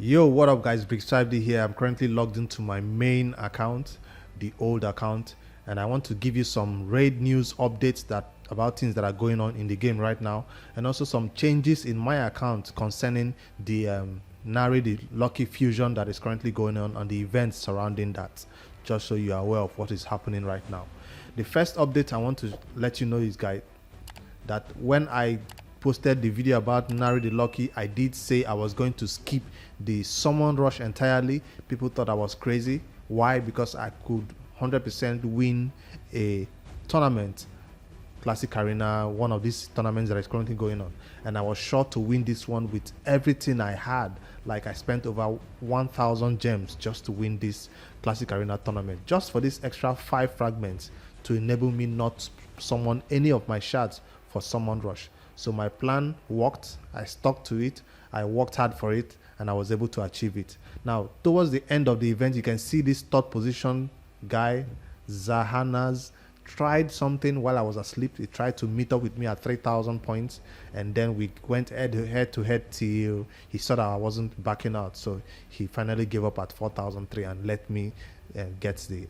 Yo, what up guys, Big 5D here. I'm currently logged into my main account, the old account, and I want to give you some raid news updates about things that are going on in the game right now, and also some changes in my account concerning the Nari the Lucky Fusion that is currently going on the events surrounding that, just so you are aware of what is happening right now. The first update I want to let you know is, guys, that when I posted the video about Nari the Lucky, I did say I was going to skip the summon rush entirely. People thought I was crazy. Why? Because I could 100% win a tournament, Classic Arena, one of these tournaments that is currently going on, and I was sure to win this one with everything I had. Like, I spent over 1,000 gems just to win this Classic Arena tournament, just for this extra 5 fragments to enable me not summon any of my shards for summon rush. So my plan worked. I stuck to it. I worked hard for it, and I was able to achieve it. Now, towards the end of the event, you can see this third position guy, Zahanas, tried something while I was asleep. He tried to meet up with me at 3,000 points, and then we went head to head till he saw that I wasn't backing out. So he finally gave up at 4,003 and let me get the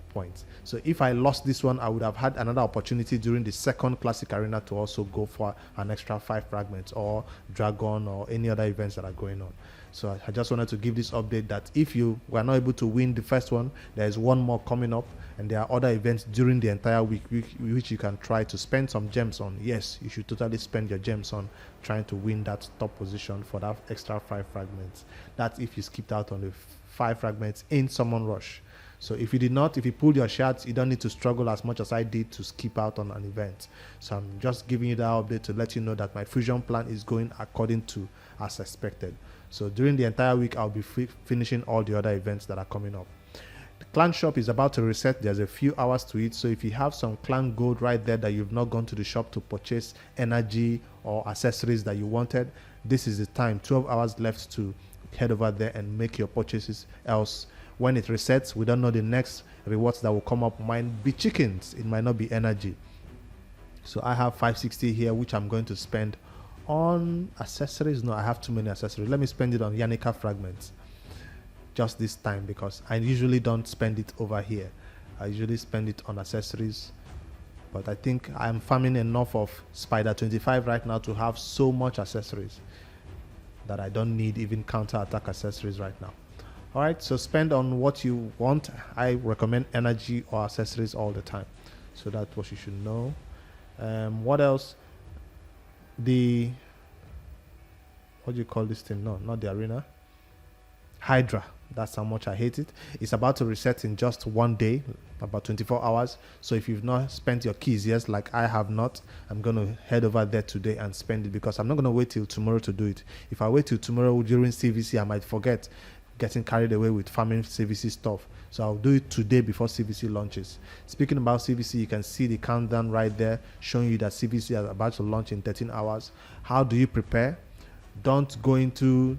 points. So if I lost this one, I would have had another opportunity during the second Classic Arena to also go for an extra 5 fragments or Dragon or any other events that are going on. So I just wanted to give this update that if you were not able to win the first one, there is one more coming up, and there are other events during the entire week which you can try to spend some gems on. Yes, you should totally spend your gems on trying to win that top position for that extra 5 fragments. That's if you skipped out on the 5 fragments in Summon Rush. So if you pulled your shards, you don't need to struggle as much as I did to skip out on an event. So I'm just giving you that update to let you know that my fusion plan is going according to as expected. So during the entire week, I'll be finishing all the other events that are coming up. The clan shop is about to reset. There's a few hours to it. So if you have some clan gold right there that you've not gone to the shop to purchase energy or accessories that you wanted, this is the time. 12 hours left to head over there and make your purchases. Else, when it resets, we don't know the next rewards that will come up. Might be chickens, it might not be energy. So I have 560 here, which I'm going to spend on accessories. No, I have too many accessories. Let me spend it on Yannicka fragments just this time, because I usually don't spend it over here. I usually spend it on accessories, but I think I'm farming enough of Spider 25 right now to have so much accessories that I don't need even counter attack accessories right now. All right, so spend on what you want. I recommend energy or accessories all the time. So that's what you should know. What else? What do you call this thing? No, not the arena. Hydra. That's how much I hate it. It's about to reset in just one day, about 24 hours. So if you've not spent your keys yet, like I have not, I'm going to head over there today and spend it, because I'm not going to wait till tomorrow to do it. If I wait till tomorrow during CVC, I might forget, getting carried away with farming CVC stuff. So I'll do it today before CVC launches. Speaking about CVC, you can see the countdown right there showing you that CVC is about to launch in 13 hours. How do you prepare? Don't go into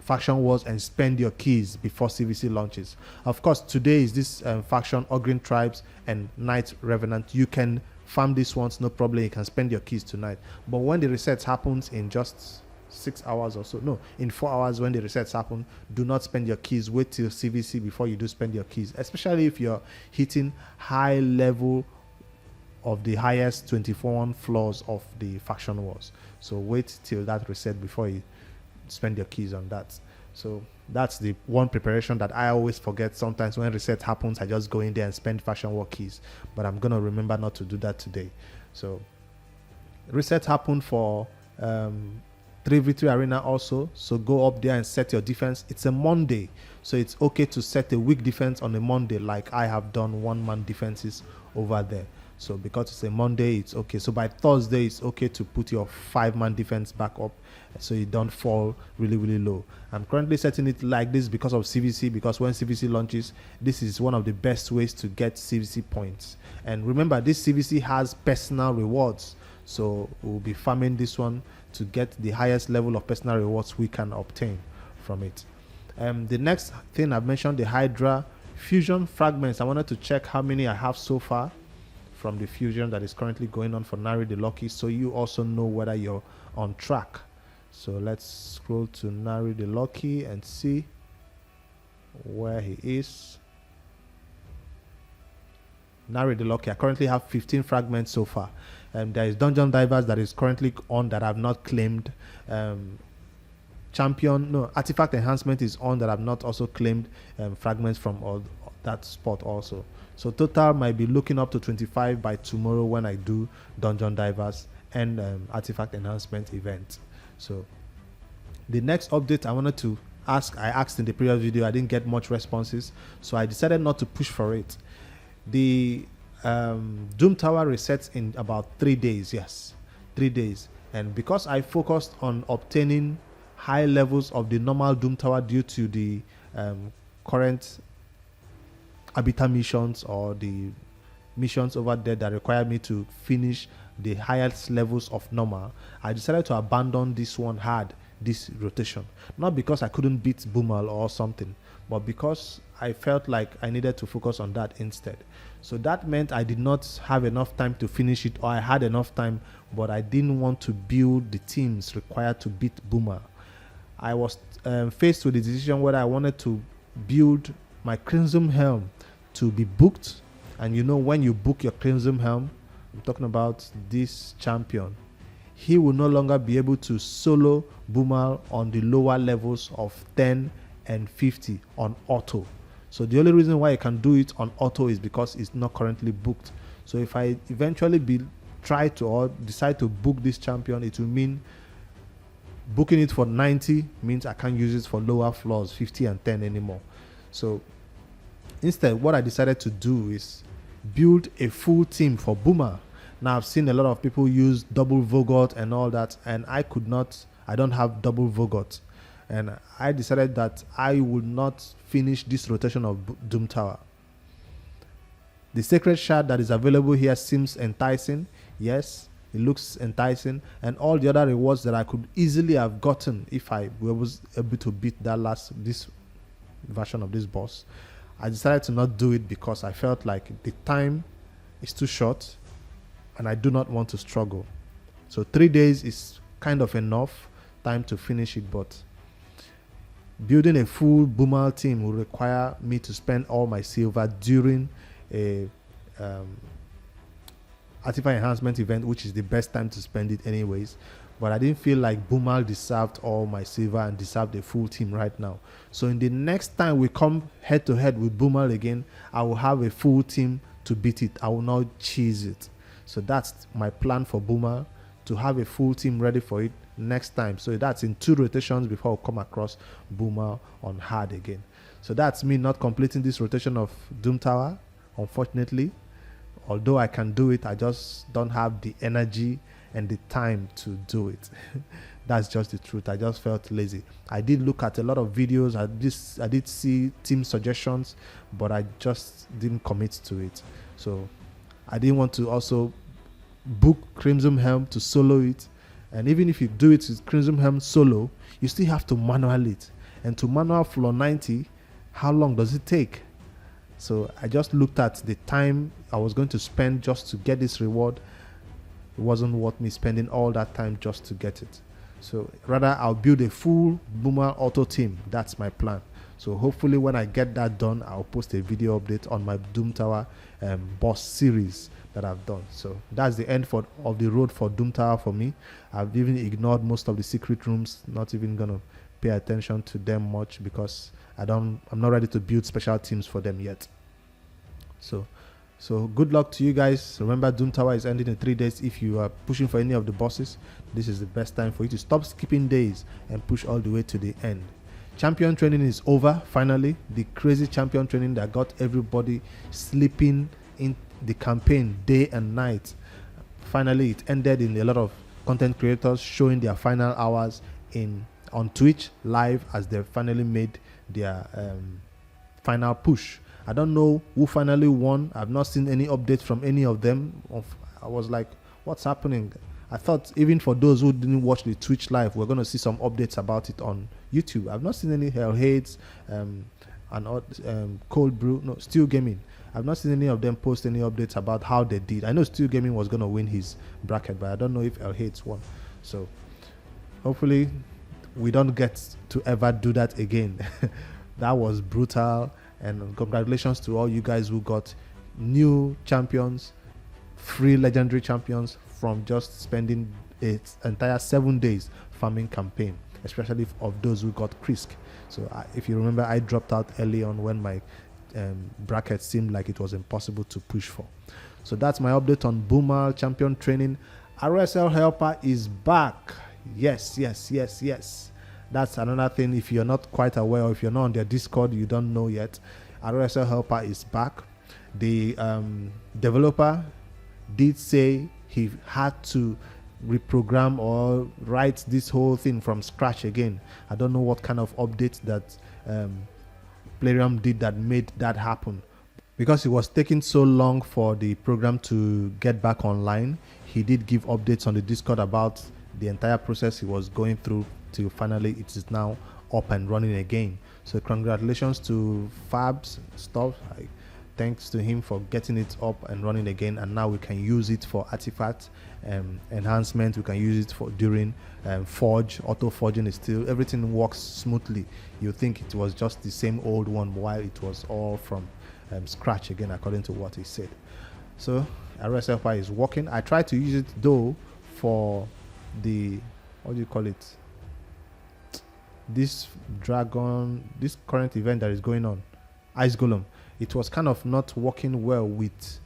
faction wars and spend your keys before CVC launches. Of course, today is this faction Ogrin Tribes and Night Revenant. You can farm these ones, no problem. You can spend your keys tonight. But when the resets happens in just 6 hours or so, no, in 4 hours, when the resets happen, do not spend your keys. Wait till CVC before you do spend your keys, especially if you're hitting high level of the highest 24 floors of the faction wars. So wait till that reset before you spend your keys on that. So that's the one preparation that I always forget. Sometimes when reset happens, I just go in there and spend faction war keys, but I'm gonna remember not to do that today. So reset happened for 3v3 arena also, so go up there and set your defense. It's a Monday, so it's okay to set a weak defense on a Monday, like I have done 1-man defenses over there. So because it's a Monday, it's okay. So by Thursday, it's okay to put your 5-man defense back up so you don't fall really, really low. I'm currently setting it like this because of CVC, because when CVC launches, this is one of the best ways to get CVC points. And remember, this CVC has personal rewards. So we'll be farming this one to get the highest level of personal rewards we can obtain from it. The next thing I've mentioned, the Hydra Fusion fragments. I wanted to check how many I have so far from the fusion that is currently going on for Nari the Lucky, so you also know whether you're on track. So let's scroll to Nari the Lucky and see where he is. Nari the Lucky, I currently have 15 fragments so far. There is Dungeon Divers that is currently on that I've not claimed. Artifact Enhancement is on that I've not also claimed fragments from all that spot also. So total might be looking up to 25 by tomorrow when I do Dungeon Divers and Artifact Enhancement event. So the next update I wanted to ask, I asked in the previous video, I didn't get much responses, so I decided not to push for it. The Doom Tower resets in about 3 days. Yes, 3 days. And because I focused on obtaining high levels of the normal Doom Tower due to the current Habitat missions or the missions over there that require me to finish the highest levels of normal, I decided to abandon this one hard this rotation. Not because I couldn't beat Boomal or something, but because I felt like I needed to focus on that instead. So that meant I did not have enough time to finish it, or I had enough time, but I didn't want to build the teams required to beat Boomal. I was faced with the decision whether I wanted to build my Crimson Helm to be booked. And you know, when you book your Crimson Helm, I'm talking about this champion, he will no longer be able to solo Boomal on the lower levels of 10 and 50 on auto. So the only reason why I can do it on auto is because it's not currently booked. So if I eventually try to or decide to book this champion, it will mean booking it for 90 means I can't use it for lower floors 50 and 10 anymore. So instead, what I decided to do is build a full team for Boomal. Now I've seen a lot of people use double Vogot and all that, and I don't have double Vogot. And I decided that I would not finish this rotation of Doom Tower. The Sacred Shard that is available here seems enticing. Yes, it looks enticing. And all the other rewards that I could easily have gotten if I was able to beat this version of this boss. I decided to not do it because I felt like the time is too short and I do not want to struggle. So 3 days is kind of enough time to finish it, but building a full Boomal team will require me to spend all my silver during a artifact enhancement event, which is the best time to spend it anyways. But I didn't feel like Boomal deserved all my silver and deserved a full team right now. So in the next time we come head to head with Boomal again, I will have a full team to beat it. I will not cheese it. So that's my plan for Boomal, to have a full team ready for it next time. So that's in 2 rotations before I come across Boomal on hard again. So that's me not completing this rotation of Doom Tower, unfortunately. Although I can do it, I just don't have the energy and the time to do it. That's just the truth. I just felt lazy. I did look at a lot of videos. I did see team suggestions, but I just didn't commit to it. So I didn't want to also book Crimson Helm to solo it. And even if you do it with Crimson Helm solo, you still have to manual it. And to manual floor 90, how long does it take? So I just looked at the time I was going to spend just to get this reward. It wasn't worth me spending all that time just to get it. So rather, I'll build a full Boomal auto team. That's my plan. So hopefully when I get that done, I'll post a video update on my Doom Tower boss series that I've done. So that's the end of the road for Doom Tower for me. I've even ignored most of the secret rooms, not even gonna pay attention to them much because I'm not ready to build special teams for them yet. So good luck to you guys. Remember, Doom Tower is ending in 3 days. If you are pushing for any of the bosses, this is the best time for you to stop skipping days and push all the way to the end. Champion training is over, finally. The crazy champion training that got everybody sleeping in the campaign day and night. Finally, it ended in a lot of content creators showing their final hours on Twitch live as they finally made their final push. I don't know who finally won. I've not seen any updates from any of them. I was like, what's happening? I thought even for those who didn't watch the Twitch live, we're going to see some updates about it on YouTube. I've not seen any Hell Hates and Cold Brew, no, Steel Gaming. I've not seen any of them post any updates about how they did. I know Steel Gaming was going to win his bracket, but I don't know if Hell Hates won. So hopefully we don't get to ever do that again. That was brutal, and congratulations to all you guys who got new champions, free legendary champions from just spending its entire 7 days farming campaign, especially of those who got Krisk. So if you remember, I dropped out early on when my bracket seemed like it was impossible to push for. So that's my update on Boomer champion training. RSL helper is back. Yes. That's another thing. If you're not quite aware, or if you're not on their Discord, you don't know yet, RSL helper is back. The developer did say he had to reprogram or write this whole thing from scratch again. I don't know what kind of update that Playroom did that made that happen, because it was taking so long for the program to get back online. He did give updates on the Discord about the entire process he was going through till finally it is now up and running again. So congratulations to Fabs stuff. Thanks to him for getting it up and running again, and now we can use it for artifact enhancement. We can use it for during forge. Auto forging is still, everything works smoothly. You think it was just the same old one, while it was all from scratch again, according to what he said. So RSFI is working. I tried to use it though for the, what do you call it, this current event that is going on, Ice Golem. It was kind of not working well with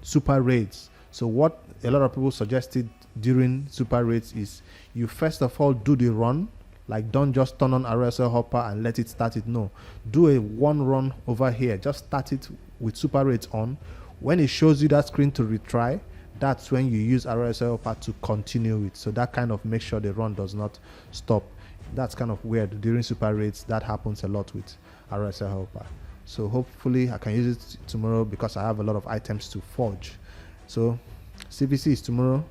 super raids. So what a lot of people suggested during super raids is you first of all do the run. Like, don't just turn on RSL hopper and let it start it. No, do a one run over here. Just start it with super raids on. When it shows you that screen to retry, that's when you use RSL hopper to continue it. So that kind of makes sure the run does not stop. That's kind of weird. During super raids, that happens a lot with RSL hopper. So hopefully I can use it tomorrow, because I have a lot of items to forge. So CVC is tomorrow.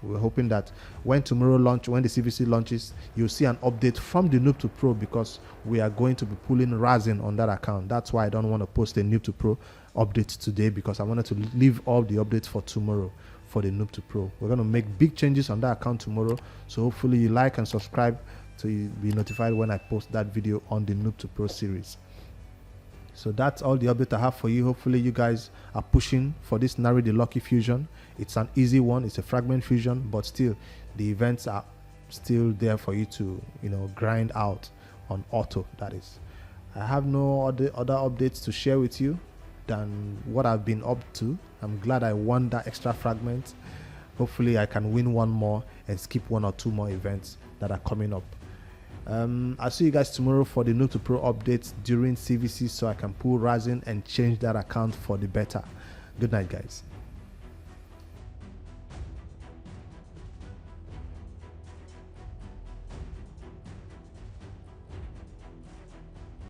We're hoping that when the CVC launches, you'll see an update from the Noob to Pro, because we are going to be pulling Razin on that account. That's why I don't want to post a Noob to Pro update today, because I wanted to leave all the updates for tomorrow for the Noob to Pro. We're going to make big changes on that account tomorrow. So hopefully you like and subscribe so you'll be notified when I post that video on the Noob to Pro series. So that's all the update I have for you. Hopefully you guys are pushing for this Nari the Lucky Fusion. It's an easy one. It's a fragment fusion, but still the events are still there for you to, grind out on auto, that is. I have no other updates to share with you than what I've been up to. I'm glad I won that extra fragment. Hopefully I can win one more and skip 1 or 2 more events that are coming up. I'll see you guys tomorrow for the Noob to Pro updates during CVC, so I can pull Razin and change that account for the better. Good night, guys.